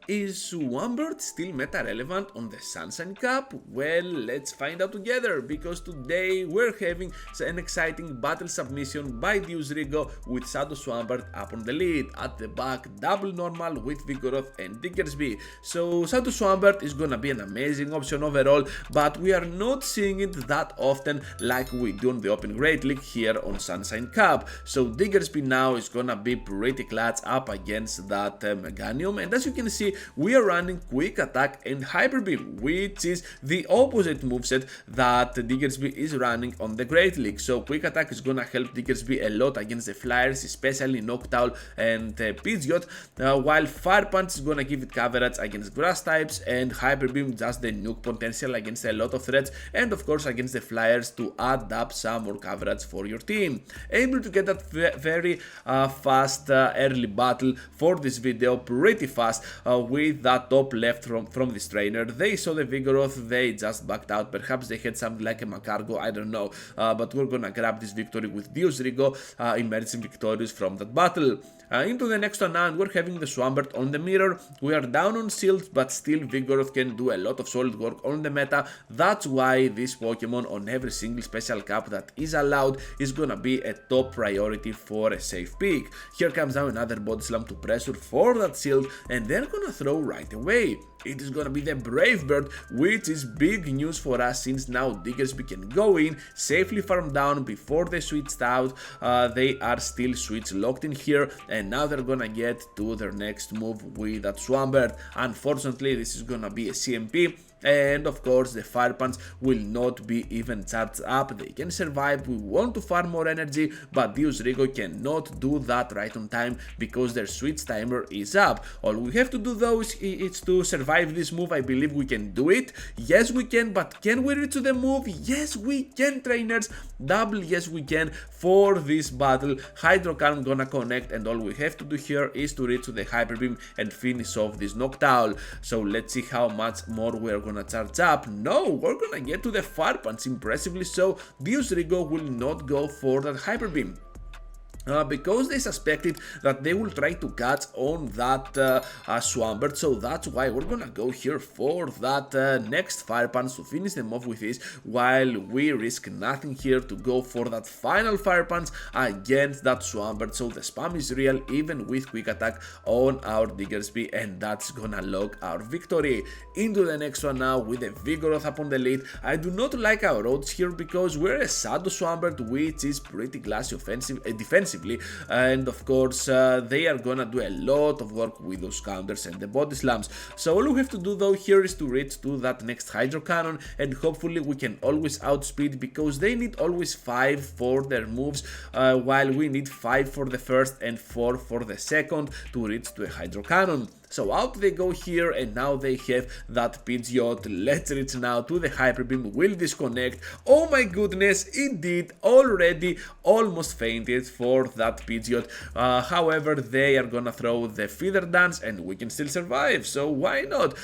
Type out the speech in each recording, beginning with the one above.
Is Swampert still meta relevant on the Sunshine Cup? Well, let's find out together, because today we're having an exciting battle submission by DeusRigo with Shadow Swampert up on the lead. At the back, Double Normal with Vigoroth and Diggersby. So Shadow Swampert is gonna be an amazing option overall, but we are not seeing it that often like we do on the Open Great League here on Sunshine Cup. So Diggersby now is gonna be pretty clutch up against that Meganium, and as you can see, we are running Quick Attack and Hyper Beam, which is the opposite moveset that Diggersby is running on the Great League. So Quick Attack is gonna help Diggersby a lot against the Flyers, especially Noctowl and Pidgeot, while Fire Punch is gonna give it coverage against Grass types, and Hyper Beam just the nuke potential against a lot of threats, and of course against the Flyers to add up some more coverage for your team. Able to get that very fast early battle for this video, pretty fast, with that top left from this trainer. They saw the Vigoroth, they just backed out. Perhaps they had something like a Macargo, I don't know, but we're gonna grab this victory with DeusRigo, emerging victorious from that battle. Into the next one now, and we're having the Swampert on the mirror. We are down on shields, but still Vigoroth can do a lot of solid work on the meta. That's why this Pokemon on every single special cup that is allowed is gonna be a top priority for a safe pick. Here comes now another Body Slam to pressure for that shield, and they're gonna throw right away. It is gonna be the Brave Bird, which is big news for us since now Diggersby can go in, safely farm down before they switched out. They are still switch locked in here, and now they're gonna get to their next move with that Swampert. Unfortunately, this is gonna be a CMP. And of course the Fire Punch will not be even charged up. They can survive. We want to farm more energy, but DeusRigo cannot do that right on time because their switch timer is up. All we have to do though is to survive this move. I believe we can do it. Yes we can, but can we reach the move? Yes we can, trainers. Double yes we can for this battle. Hydro Cannon gonna connect, and all we have to do here is to reach the Hyper Beam and finish off this Noctowl. So let's see how much more we're gonna charge up. No, we're gonna get to the Fire Punch impressively, so DeusRigo will not go for that Hyper Beam. Because they suspected that they will try to catch on that Swampert, so that's why we're gonna go here for that next Fire Punch to finish them off with this, while we risk nothing here to go for that final Fire Punch against that Swampert. So the spam is real even with Quick Attack on our Diggersby, and that's gonna lock our victory. Into the next one now with the Vigoroth up on the lead. I do not like our odds here because we're a Shadow Swampert, which is pretty classy defensively, and of course they are gonna do a lot of work with those counters and the Body Slams. So all we have to do though here is to reach to that next Hydro Cannon, and hopefully we can always outspeed, because they need always 5 for their moves, while we need 5 for the first and 4 for the second to reach to a Hydro Cannon. So out they go here, and now they have that Pidgeot. Let's reach now to the Hyper Beam. Will disconnect. Oh my goodness, it did already. Almost fainted for that Pidgeot. However, they are gonna throw the Feather Dance, and we can still survive. So why not?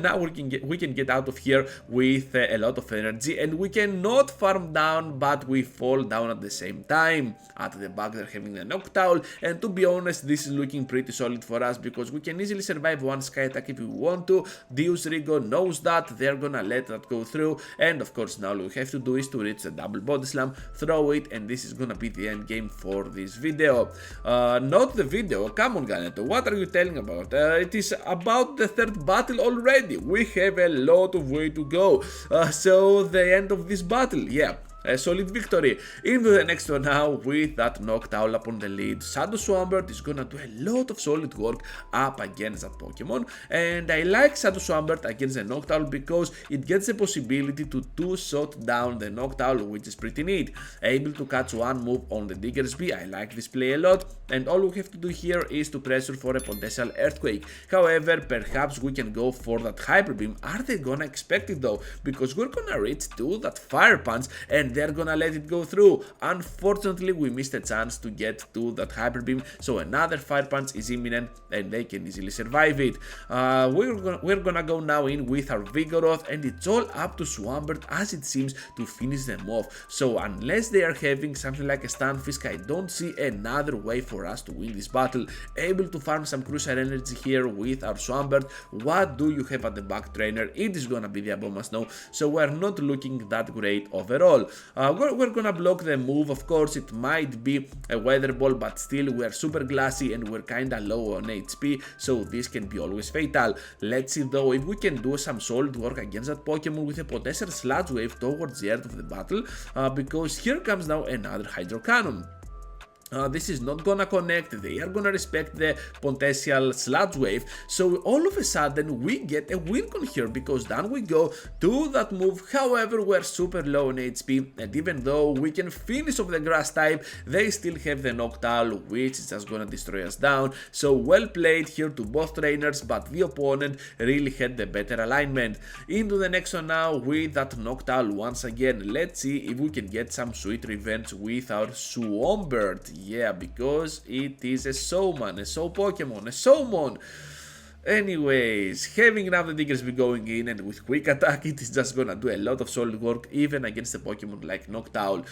Now we can get out of here with a lot of energy, and we cannot farm down, but we fall down at the same time. At the back they're having the Noctowl, and to be honest, this is looking pretty solid for us because we can easily survive one Sky Attack if we want to. DeusRigo knows that, they're gonna let that go through, and of course now all we have to do is to reach the double Body Slam, throw it, and this is gonna be the end game for this video. Not the video, come on Ganeto, what are you telling about? It is about the third battle already. We have a lot of way to go. So the end of this battle, yeah. A solid victory. Into the next one now with that Noctowl up on the lead. Shadow Swampert is gonna do a lot of solid work up against that Pokemon, and I like Shadow Swampert against the Noctowl because it gets the possibility to two-shot down the Noctowl, which is pretty neat. Able to catch one move on the Diggersby. I like this play a lot, and all we have to do here is to pressure for a potential Earthquake. However, perhaps we can go for that Hyper Beam. Are they gonna expect it though? Because we're gonna reach to that Fire Punch, and they're gonna let it go through. Unfortunately, we missed a chance to get to that Hyper Beam, so another Fire Punch is imminent and they can easily survive it. We're gonna go now in with our Vigoroth, and it's all up to Swampert as it seems to finish them off. So unless they are having something like a Stunfisk, I don't see another way for us to win this battle. Able to farm some crucial energy here with our Swampert. What do you have at the back, trainer? It is gonna be the Abomasnow, Snow, so we're not looking that great overall. We're gonna block the move, of course. It might be a Weather Ball, but still we're super glassy and we're kinda low on HP, so this can be always fatal. Let's see though if we can do some solid work against that Pokemon with a potential Sludge Wave towards the end of the battle, because here comes now another Hydro Cannon. This is not gonna connect, they are gonna respect the potential Sludge Wave, so all of a sudden we get a win con here, because down we go to that move. However, we're super low on HP, and even though we can finish off the Grass type, they still have the Noctowl, which is just gonna destroy us down. So well played here to both trainers, but the opponent really had the better alignment. Into the next one now with that Noctowl once again. Let's see if we can get some sweet revenge with our Swampert. Yeah, because it is a Showman, a Show Pokemon, a Showmon. Anyways, having now the Diggersby going in and with quick attack, it is just gonna do a lot of solid work even against a Pokemon like Noctowl.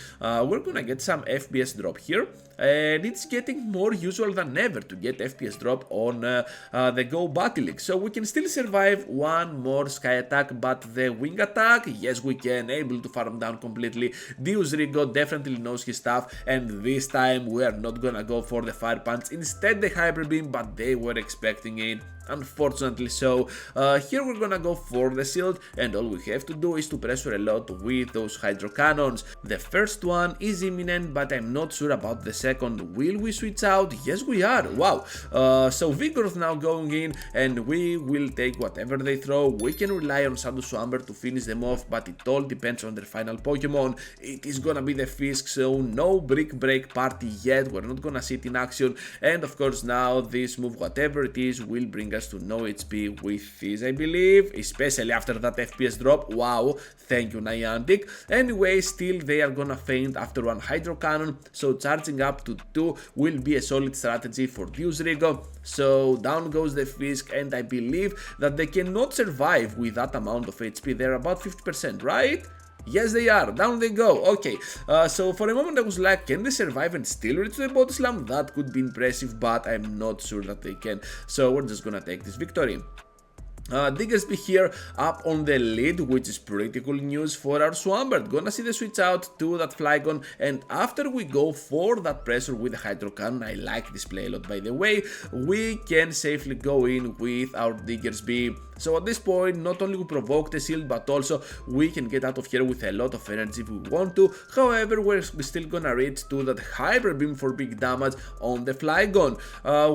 We're gonna get some FPS drop here, and it's getting more usual than ever to get FPS drop on the Go Battle League. So we can still survive one more Sky attack, but the Wing attack, yes we can, able to farm down completely. DeusRigo definitely knows his stuff, and this time we are not gonna go for the Fire Punch, instead the Hyper Beam, but they were expecting it. Unfortunately so. Here we're gonna go for the shield, and all we have to do is to pressure a lot with those Hydro Cannons. The first one is imminent, but I'm not sure about the second. Will we switch out? Yes we are. Wow. So Vigoroth now going in, and we will take whatever they throw. We can rely on Shadow Swampert to finish them off, but it all depends on their final Pokemon. It is gonna be the Fisk, so no Brick Break party yet. We're not gonna see it in action, and of course now this move, whatever it is, will bring us to no HP with this, I believe, especially after that FPS drop. Wow, thank you Niantic. Anyway, still they are gonna faint after one Hydro Cannon, so charging up to 2 will be a solid strategy for DeusRigo. So down goes the Fisk, and I believe that they cannot survive with that amount of HP. They're about 50%, right? Yes they are, down they go. Okay, so for a moment I was like, can they survive and still reach the body slam? That could be impressive, but I'm not sure that they can, so we're just gonna take this victory. Diggersby here up on the lead, which is pretty cool news for our Swampert. Gonna see the switch out to that Flygon, and after we go for that pressure with the Hydro Cannon, I like this play a lot by the way, we can safely go in with our Diggersby. So at this point, not only we provoke the shield, but also we can get out of here with a lot of energy if we want to. However, we're still gonna reach to that Hyper Beam for big damage on the Flygon.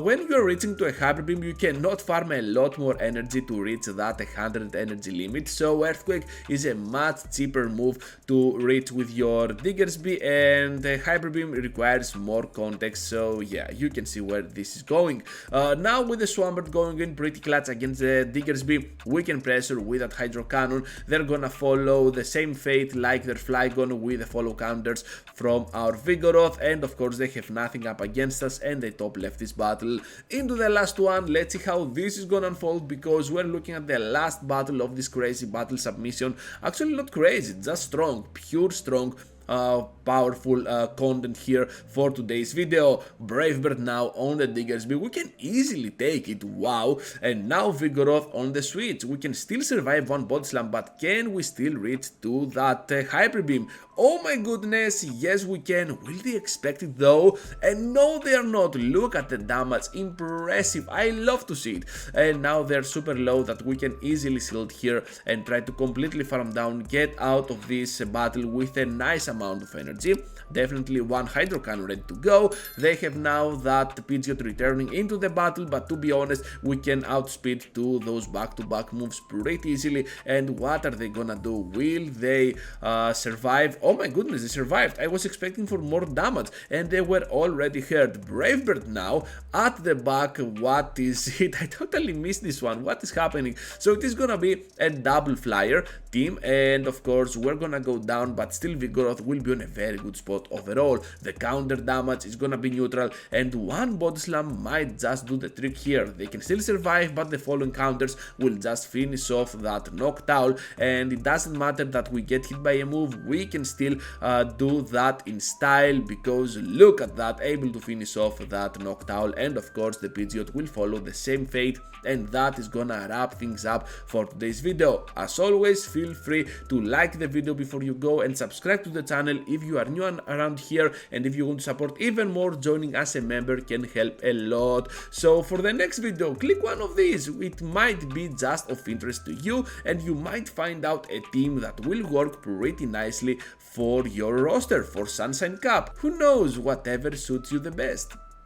When you're reaching to a Hyper Beam, you cannot farm a lot more energy to reach that 100 energy limit, so Earthquake is a much cheaper move to reach with your Diggersby, and the Hyper Beam requires more context, so yeah, you can see where this is going. Now with the Swampert going in pretty clutch against the Diggersby, we can pressure with that Hydro Cannon. They're gonna follow the same fate like their Flygon with the follow counters from our Vigoroth, and of course they have nothing up against us, and they top left this battle. Into the last one, let's see how this is gonna unfold, because we're looking at the last battle of this crazy battle submission. Actually not crazy, just strong, pure strong. Powerful content here for today's video. Brave Bird now on the Diggersby, we can easily take it, wow. And now Vigoroth on the switch, we can still survive one body slam, but can we still reach to that Hyper Beam? Oh my goodness, yes we can. Will they expect it though? And no they are not. Look at the damage, impressive, I love to see it. And now they're super low that we can easily shield here and try to completely farm down, get out of this battle with a nice amount of energy. Definitely one Hydro Cannon ready to go. They have now that Pidgeot returning into the battle, but to be honest, we can outspeed to those back-to-back moves pretty easily. And what are they gonna do? Will they survive? Oh my goodness, they survived. I was expecting for more damage, and they were already hurt. Brave Bird now at the back. What is it? I totally missed this one. What is happening? So it is gonna be a double flyer team, and of course we're gonna go down, but still Vigoroth will be on a very good spot overall. The counter damage is gonna be neutral, and one body slam might just do the trick here. They can still survive, but the following counters will just finish off that knockdown, and it doesn't matter that we get hit by a move, we can still do that in style, because look at that, able to finish off that knockdown. And of course the Pidgeot will follow the same fate, and that is gonna wrap things up for today's video. As always, feel free to like the video before you go and subscribe to the channel if you are new around here, and if you want to support even more, joining as a member can help a lot. So for the next video, click one of these. It might be just of interest to you, and you might find out a team that will work pretty nicely for your roster for Sunshine Cup. Who knows, whatever suits you the best.